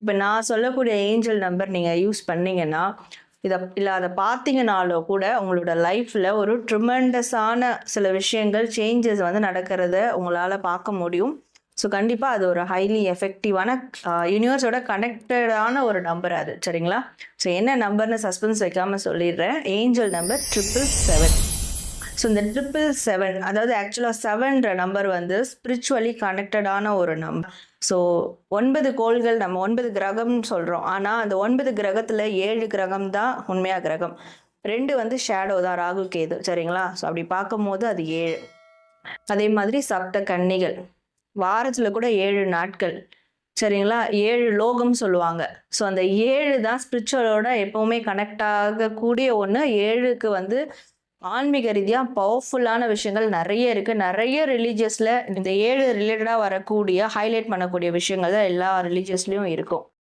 இப்போ நான் சொல்லக்கூடிய ஏஞ்சல் நம்பர் நீங்கள் யூஸ் பண்ணீங்கன்னா அதை பார்த்தீங்கனாலோ கூட உங்களோட லைஃப்பில் ஒரு ட்ரிமெண்டஸான சில விஷயங்கள் சேஞ்சஸ் வந்து நடக்கிறத உங்களால் பார்க்க முடியும். ஸோ கண்டிப்பாக அது ஒரு ஹைலி எஃபெக்டிவான யூனிவர்ஸோட கனெக்டடான ஒரு நம்பர் அது. சரிங்களா? ஸோ என்ன நம்பர்னு சஸ்பென்ஸ் வைக்காமல் சொல்லிடுறேன். Angel number 777. ஸோ இந்த 777 அதாவது ஆக்சுவலாக 7ன்ற நம்பர் வந்து ஸ்பிரிச்சுவலி கனெக்டடான ஒரு நம்பர். ஸோ 9 கோள்கள் நம்ம 9 கிரகம்னு சொல்கிறோம். ஆனால் அந்த 9 கிரகத்தில் 7 கிரகம் தான் உண்மையாக கிரகம், 2 வந்து ஷேடோ தான், ராகு கேது. சரிங்களா? ஸோ அப்படி பார்க்கும்போது அது 7. அதே மாதிரி சப்த கன்னிகள், வாரத்தில் கூட 7 நாட்கள். சரிங்களா? 7 லோகம் சொல்லுவாங்க. ஸோ அந்த 7 தான் ஸ்பிரிச்சுவலோட எப்போவுமே கனெக்ட் ஆகக்கூடிய ஒன்று. 7க்கு வந்து ஆன்மீக ரீதியாக பவர்ஃபுல்லான விஷயங்கள் நிறைய இருக்குது. நிறைய ரிலீஜியஸில் இந்த 7 ரிலேட்டடாக வரக்கூடிய ஹைலைட் பண்ணக்கூடிய விஷயங்கள் தான் எல்லா ரிலீஜியஸ்லேயும் இருக்கும்.